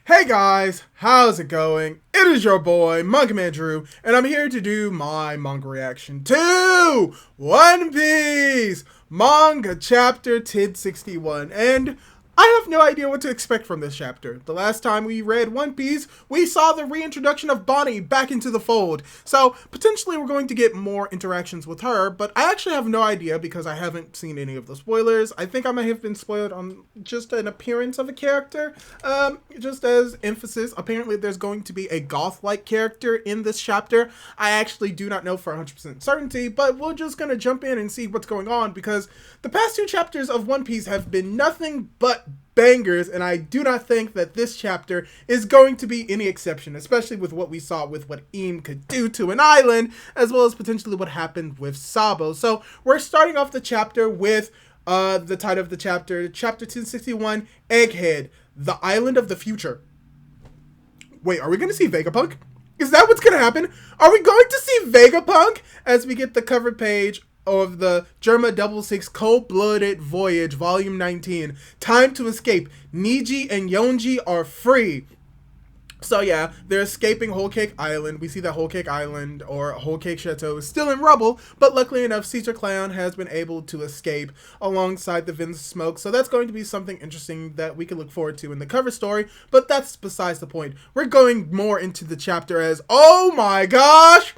Hey guys, how's it going? It is your boy, Manga Man Drew, and I'm here to do my manga reaction to One Piece Manga Chapter 1061, and I have no idea what to expect from this chapter. The last time we read One Piece, we saw the reintroduction of Bonnie back into the fold, so potentially we're going to get more interactions with her, but I actually have no idea because I haven't seen any of the spoilers. I think I might have been spoiled on just an appearance of a character, just as emphasis. Apparently there's going to be a goth-like character in this chapter. I actually do not know for 100% certainty, but we're just gonna jump in and see what's going on because the past two chapters of One Piece have been nothing but bangers, and I do not think that this chapter is going to be any exception, especially with what we saw with what Eam could do to an island, as well as potentially what happened with Sabo. So we're starting off the chapter with the title of the chapter, Chapter 1061, Egghead, the Island of the Future. Wait, are we going to see Vegapunk? Is that what's going to happen? Are we going to see Vegapunk as we get the cover page of the Germa 66 Cold-Blooded Voyage, Volume 19. Time to escape. Niji and Yonji are free. So yeah, they're escaping Whole Cake Island. We see that Whole Cake Island, or Whole Cake Chateau, is still in rubble, but luckily enough, Caesar Clown has been able to escape alongside the Vince Smoke, so that's going to be something interesting that we can look forward to in the cover story, but that's besides the point. We're going more into the chapter as, oh my gosh!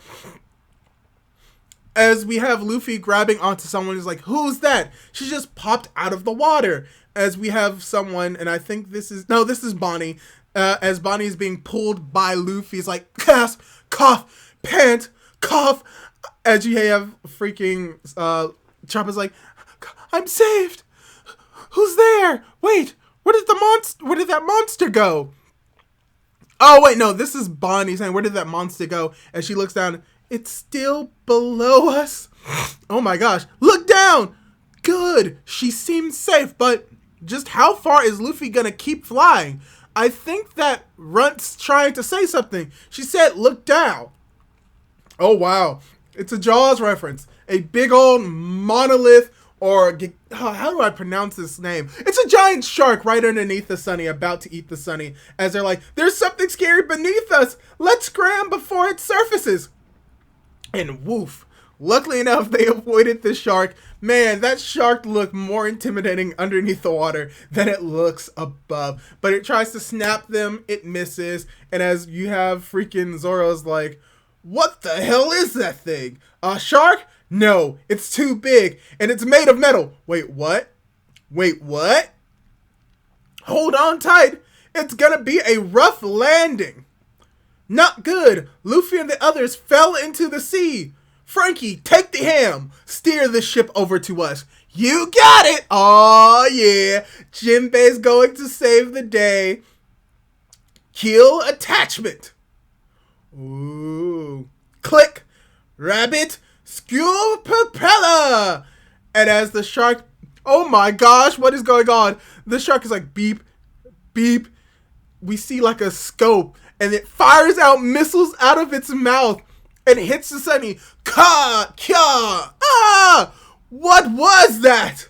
As we have Luffy grabbing onto someone who's like, who's that? She just popped out of the water. As we have someone, and I think this is Bonnie, as Bonnie is being pulled by Luffy. He's like, cough, pant, cough. As you have freaking, Chopper's like, I'm saved. Who's there? Wait, where did that monster go? Oh, wait, no, this is Bonnie saying, where did that monster go? As she looks down, it's still below us. Oh my gosh. Look down. Good. She seems safe, but just how far is Luffy gonna keep flying? I think that Runt's trying to say something. She said, look down. Oh wow. It's a Jaws reference. A big old monolith, or how do I pronounce this name? It's a giant shark right underneath the Sunny, about to eat the Sunny. As they're like, there's something scary beneath us. Let's scram before it surfaces. And woof, luckily enough, they avoided the shark. Man, that shark looked more intimidating underneath the water than it looks above. But it tries to snap them, it misses. And as you have freaking Zoro's like, what the hell is that thing? A shark? No, it's too big. And it's made of metal. Wait, what? Wait, what? Hold on tight. It's gonna be a rough landing. Not good. Luffy and the others fell into the sea. Frankie, take the helm. Steer the ship over to us. You got it. Oh yeah. Jinbei's going to save the day. Kill attachment. Ooh. Click. Rabbit. Skew propeller. And as the shark... Oh my gosh, what is going on? The shark is like beep, beep. We see like a scope. And it fires out missiles out of its mouth and hits the Sunny. What was that?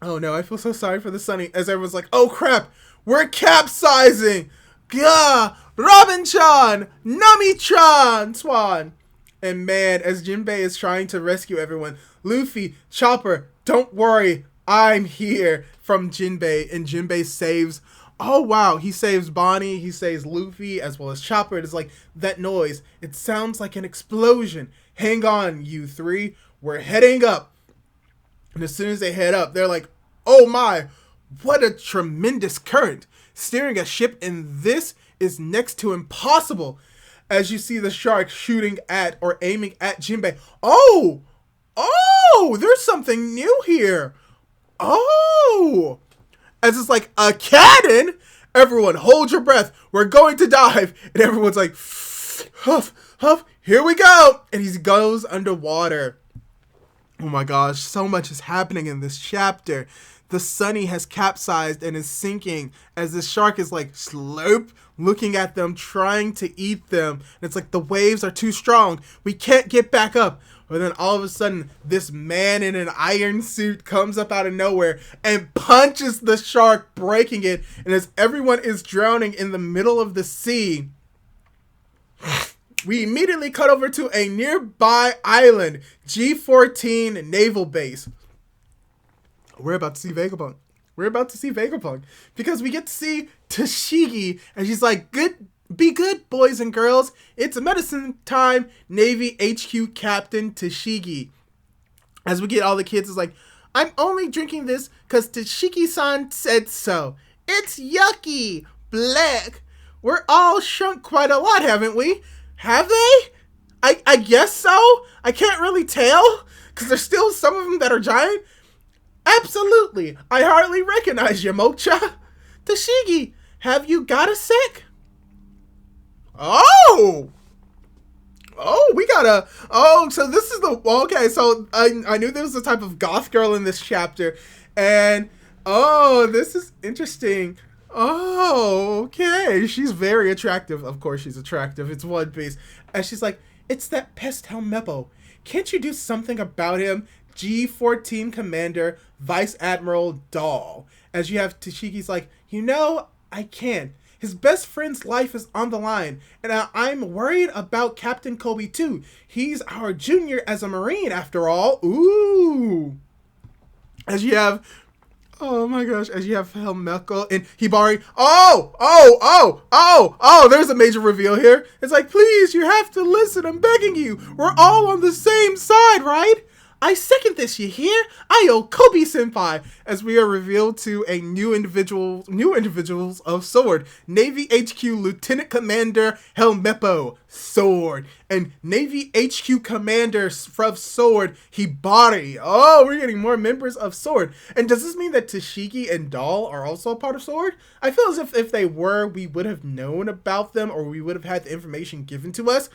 Oh no, I feel so sorry for the Sunny. As everyone's like, oh crap, we're capsizing. Gah, Robin-chan, Nami-chan, Swan. And man, as Jinbei is trying to rescue everyone, Luffy, Chopper, don't worry, I'm here, from Jinbei. And Jinbei saves... Oh wow, he saves Bonnie, he saves Luffy, as well as Chopper. It is like, that noise, it sounds like an explosion. Hang on, you three, we're heading up. And as soon as they head up, they're like, oh my, what a tremendous current. Steering a ship in this is next to impossible. As you see the shark shooting at, or aiming at Jinbei. Oh, there's something new here. Oh. As it's like, a cannon? Everyone, hold your breath. We're going to dive. And everyone's like, huff, huff, here we go. And he goes underwater. Oh my gosh, so much is happening in this chapter. The Sunny has capsized and is sinking as the shark is like, slurp, looking at them, trying to eat them. And it's like, the waves are too strong. We can't get back up. But then all of a sudden, this man in an iron suit comes up out of nowhere and punches the shark, breaking it. And as everyone is drowning in the middle of the sea, we immediately cut over to a nearby island, G14 Naval Base. We're about to see Vegapunk. We're about to see Vegapunk because we get to see Tashigi, and she's like, be good, boys and girls. It's medicine time, Navy HQ Captain Tashigi. As we get all the kids, it's like, I'm only drinking this because Tashigi-san said so. It's yucky. Black. We're all shrunk quite a lot, haven't we? Have they? I guess so. I can't really tell because there's still some of them that are giant. Absolutely. I hardly recognize you, Mocha. Tashigi, have you got a sec? Oh, we got so this is so I knew there was a type of goth girl in this chapter, and this is interesting. Okay, she's very attractive. Of course she's attractive, it's One Piece. And she's like, it's that pest Helmeppo. Can't you do something about him? G14 Commander, Vice Admiral Dahl. As you have Tashigi's like, I can't. His best friend's life is on the line, and I'm worried about Captain Kobe too. He's our junior as a Marine after all. Ooh. As you have, as you have Helmeppo and Hibari. There's a major reveal here. It's like, please, you have to listen. I'm begging you. We're all on the same side, right? I second this, you hear? I owe Kobe Senpai, as we are revealed to a new individuals of Sword. Navy HQ Lieutenant Commander Helmeppo, Sword. And Navy HQ Commander from Sword, Hibari. Oh, we're getting more members of Sword. And does this mean that Tashigi and Dahl are also a part of Sword? I feel as if they were, we would have known about them, or we would have had the information given to us.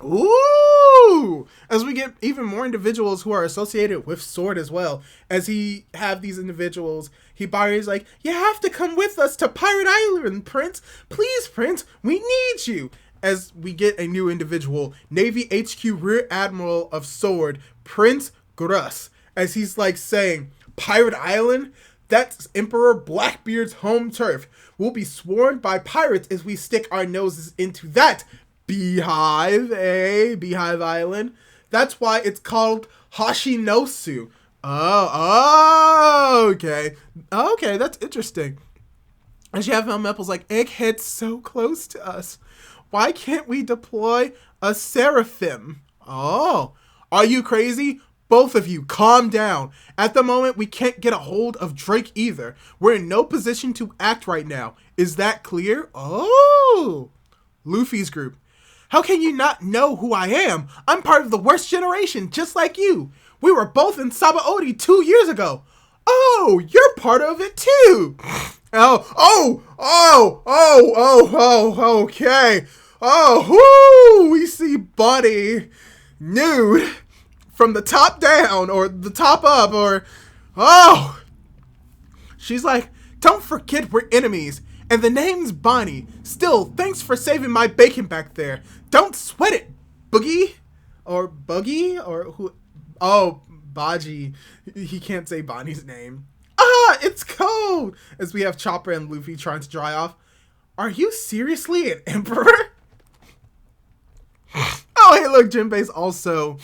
Ooh! As we get even more individuals who are associated with Sword as well. As he have these individuals, Hibari's like, you have to come with us to Pirate Island, Prince. Please, Prince, we need you. As we get a new individual, Navy HQ Rear Admiral of Sword, Prince Gruss. As he's like saying, Pirate Island? That's Emperor Blackbeard's home turf. We'll be swarmed by pirates as we stick our noses into that beehive, Beehive Island. That's why it's called Hashinosu. Okay, that's interesting. And you have Helmeppo's like, Egghead's so close to us. Why can't we deploy a Seraphim? Oh, are you crazy? Both of you, calm down. At the moment, we can't get a hold of Drake either. We're in no position to act right now. Is that clear? Oh, Luffy's group. How can you not know who I am? I'm part of the worst generation, just like you. We were both in Sabaody 2 years ago. Oh, you're part of it too. Okay. We see Buddy nude from the top down, or the top up, or, She's like, don't forget we're enemies. And the name's Bonnie. Still, thanks for saving my bacon back there. Don't sweat it, Boogie. Or Buggy? Or who? Oh, Baji. He can't say Bonnie's name. It's cold. As we have Chopper and Luffy trying to dry off. Are you seriously an emperor? Oh, hey, look, Jinbei's also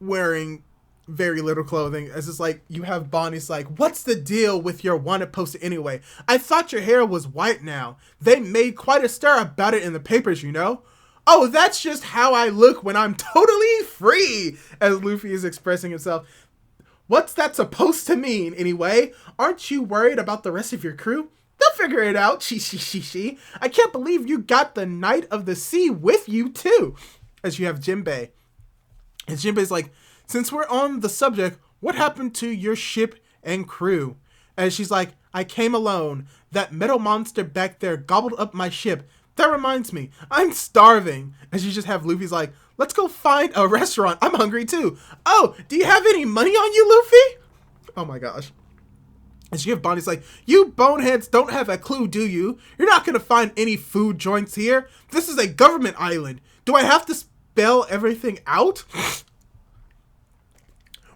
wearing very little clothing. As it's like, you have Bonnie's like, what's the deal with your wanted poster anyway? I thought your hair was white now. They made quite a stir about it in the papers, you know? Oh, that's just how I look when I'm totally free, as Luffy is expressing himself. What's that supposed to mean, anyway? Aren't you worried about the rest of your crew? They'll figure it out, she. I can't believe you got the Knight of the Sea with you, too. As you have Jinbei. And Jinbei's like, since we're on the subject, what happened to your ship and crew? And she's like, I came alone. That metal monster back there gobbled up my ship. That reminds me, I'm starving. And you just have Luffy's like, let's go find a restaurant. I'm hungry too. Oh, do you have any money on you, Luffy? Oh my gosh. And you have Bonnie's like, you boneheads don't have a clue, do you? You're not going to find any food joints here. This is a government island. Do I have to spell everything out?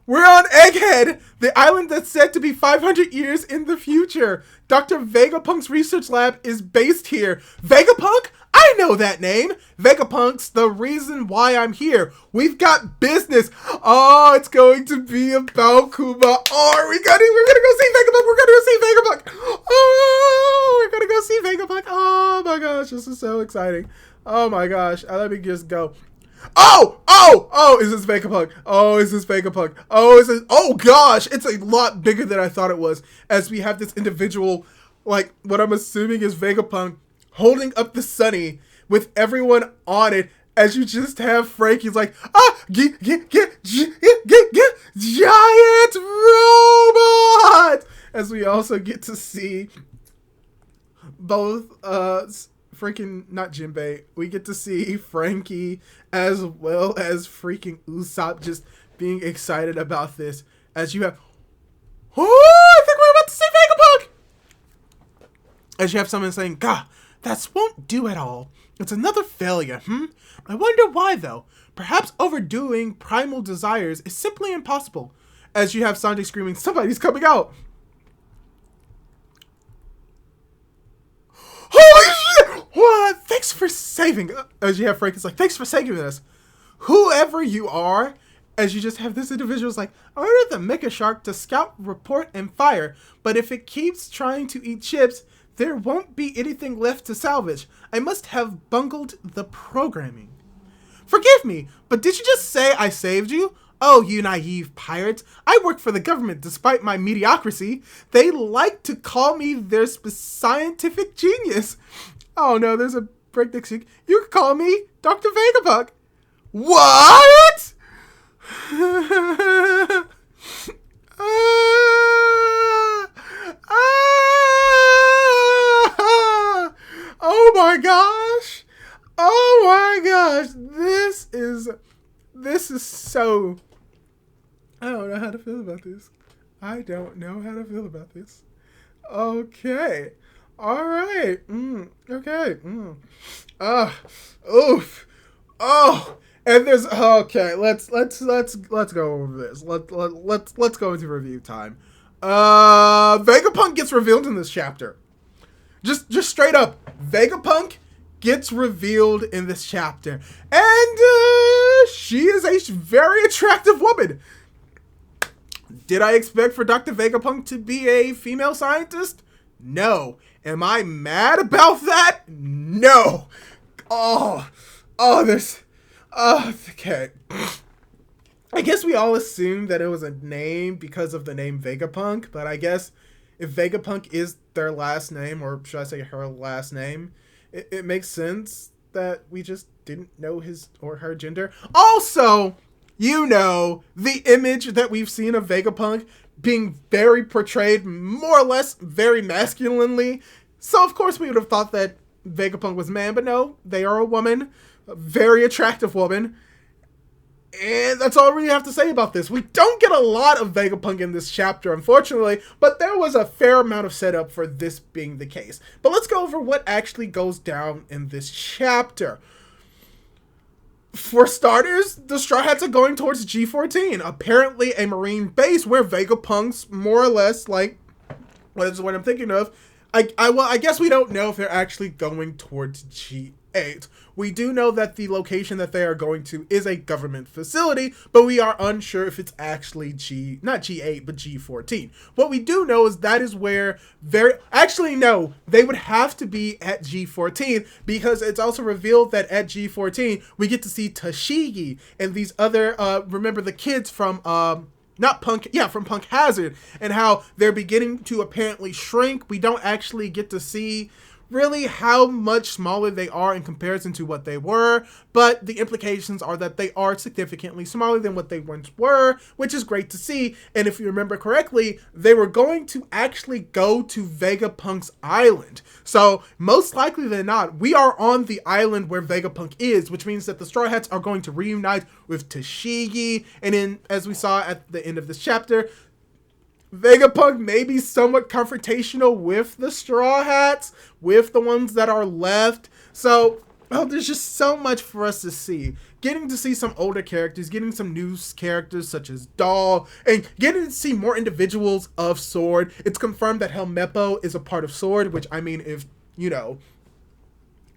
We're on Egghead, the island that's said to be 500 years in the future. Dr. Vegapunk's research lab is based here. Vegapunk? I know that name. Vegapunk's the reason why I'm here. We've got business. Oh, it's going to be about Kuma. Oh, we're gonna go see Vegapunk. We're gonna go see Vegapunk. Oh, we're gonna go see Vegapunk. Oh my gosh, this is so exciting. Oh my gosh, let me just go. Oh, is this Vegapunk? Oh, is this Vegapunk? Oh gosh, it's a lot bigger than I thought it was, as we have this individual, like, what I'm assuming is Vegapunk, holding up the Sunny with everyone on it, as you just have Frankie's like, get giant robot! As we also get to see both, freaking, not Jinbei, we get to see Frankie as well as freaking Usopp just being excited about this, as you have, I think we're about to see Vegapunk! As you have someone saying, "Gah, that won't do at all. It's another failure, I wonder why, though. Perhaps overdoing primal desires is simply impossible." As you have Sanji screaming, "Somebody's coming out!" Holy shit! What? Thanks for saving. As you have Frankie's like, "Thanks for saving us. Whoever you are," as you just have this individual's like, "Order the Mecha Shark to scout, report, and fire. But if it keeps trying to eat chips, there won't be anything left to salvage. I must have bungled the programming. Forgive me, but did you just say I saved you? Oh, you naive pirates. I work for the government despite my mediocrity. They like to call me their scientific genius. Oh no, there's a breakneck. You could call me Dr. Vegapunk." What? Oh my gosh. Oh my gosh. This is so, I don't know how to feel about this. Okay. All right. Okay. Oof. Oh. And there's, okay. Let's go over this. Let's go into review time. Vegapunk gets revealed in this chapter. Just straight up, Vegapunk gets revealed in this chapter, and she is a very attractive woman. Did I expect for Dr. Vegapunk to be a female scientist? No. Am I mad about that? No. Okay. I guess we all assumed that it was a name because of the name Vegapunk, but I guess if Vegapunk is their last name, or should I say her last name, it makes sense that we just didn't know his or her gender. Also, you know, the image that we've seen of Vegapunk being very portrayed more or less very masculinely. So of course we would have thought that Vegapunk was a man, but no, they are a woman, a very attractive woman. And that's all we have to say about this. We don't get a lot of Vegapunk in this chapter, unfortunately, but there was a fair amount of setup for this being the case. But let's go over what actually goes down in this chapter. For starters, the Straw Hats are going towards G14, apparently a marine base where Vegapunk's more or less, like, what is what I'm thinking of. I guess we don't know if they're actually going towards G8. We do know that the location that they are going to is a government facility, but we are unsure if it's actually not G8, but G14. What we do know is that is where no, they would have to be at G14, because it's also revealed that at G14, we get to see Tashigi and these other, remember the kids from, from Punk Hazard, and how they're beginning to apparently shrink. We don't actually get to see really how much smaller they are in comparison to what they were, but the implications are that they are significantly smaller than what they once were, which is great to see. And if you remember correctly, they were going to actually go to Vegapunk's island. So most likely than not, we are on the island where Vegapunk is, which means that the Straw Hats are going to reunite with Tashigi, and then, as we saw at the end of this chapter, Vegapunk may be somewhat confrontational with the Straw Hats, with the ones that are left. So Oh, there's just so much for us to see. Getting to see some older characters, getting some new characters such as Doll, and getting to see more individuals of Sword. It's confirmed that Helmeppo is a part of Sword, which, I mean, if, you know,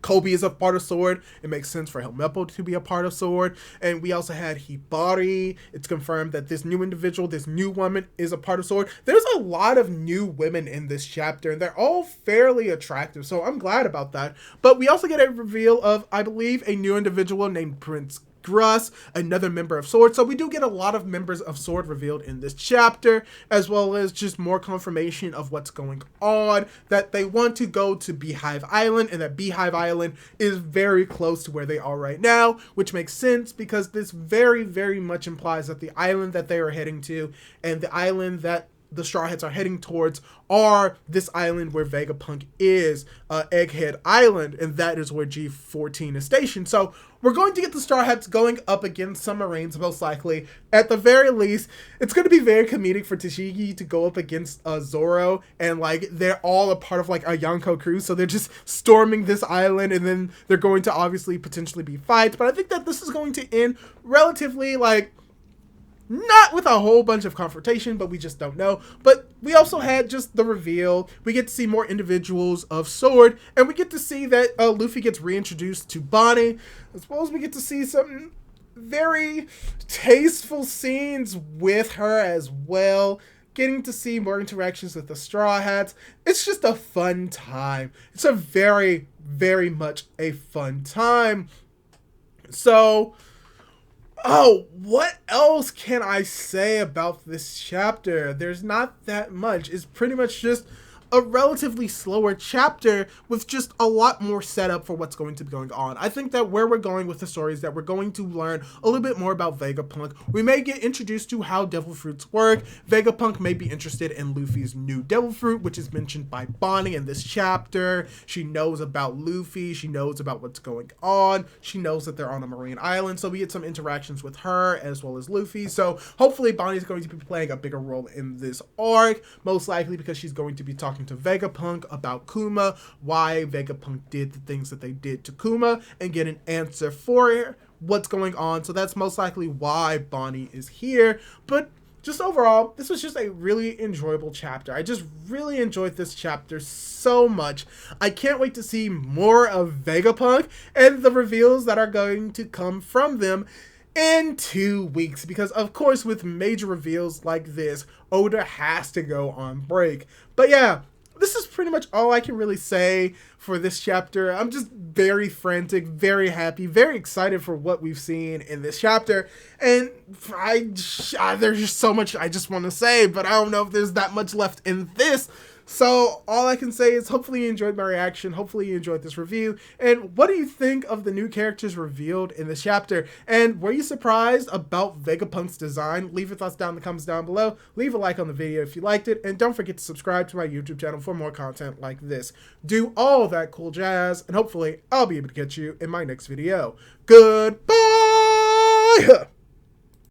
Kobe is a part of Sword, it makes sense for Helmeppo to be a part of Sword. And we also had Hibari. It's confirmed that this new individual, this new woman, is a part of Sword. There's a lot of new women in this chapter, and they're all fairly attractive, so I'm glad about that. But we also get a reveal of, I believe, a new individual named Prince Gruss, another member of Sword. So we do get a lot of members of Sword revealed in this chapter, as well as just more confirmation of what's going on, that they want to go to Beehive Island, and that Beehive Island is very close to where they are right now, which makes sense because this very, very much implies that the island that they are heading to and the island that the Straw Hats are heading towards are this island where Vegapunk is, Egghead Island, and that is where G14 is stationed. So we're going to get the Straw Hats going up against some Marines, most likely. At the very least, it's going to be very comedic for Tashigi to go up against Zoro, and like they're all a part of like a Yonko crew, so they're just storming this island, and then they're going to obviously potentially be fights. But I think that this is going to end relatively like not with a whole bunch of confrontation, but we just don't know. But we also had just the reveal. We get to see more individuals of Sword, and we get to see that Luffy gets reintroduced to Bonnie. I suppose we get to see some very tasteful scenes with her as well. Getting to see more interactions with the Straw Hats. It's just a fun time. It's a very, very much a fun time. So, oh, what else can I say about this chapter? There's not that much. It's pretty much just a relatively slower chapter with just a lot more setup for what's going to be going on. I think that where we're going with the story is that we're going to learn a little bit more about Vegapunk. We may get introduced to how Devil Fruits work. Vegapunk may be interested in Luffy's new Devil Fruit, which is mentioned by Bonnie in this chapter. She knows about Luffy. She knows about what's going on. She knows that they're on a marine island, so we get some interactions with her as well as Luffy. So hopefully Bonnie's going to be playing a bigger role in this arc, most likely because she's going to be talking to Vegapunk about Kuma, why Vegapunk did the things that they did to Kuma, and get an answer for what's going on. So that's most likely why Bonnie is here. But just overall, this was just a really enjoyable chapter. I just really enjoyed this chapter so much. I can't wait to see more of Vegapunk and the reveals that are going to come from them in 2 weeks, because of course with major reveals like this, Oda has to go on break. But yeah, this is pretty much all I can really say for this chapter. I'm just very frantic, very happy, very excited for what we've seen in this chapter. And there's just so much I just want to say, but I don't know if there's that much left in this. So all I can say is hopefully you enjoyed my reaction. Hopefully you enjoyed this review. And what do you think of the new characters revealed in this chapter? And were you surprised about Vegapunk's design? Leave your thoughts down in the comments down below. Leave a like on the video if you liked it. And don't forget to subscribe to my YouTube channel for more content like this. Do all that cool jazz. And hopefully I'll be able to catch you in my next video. Goodbye!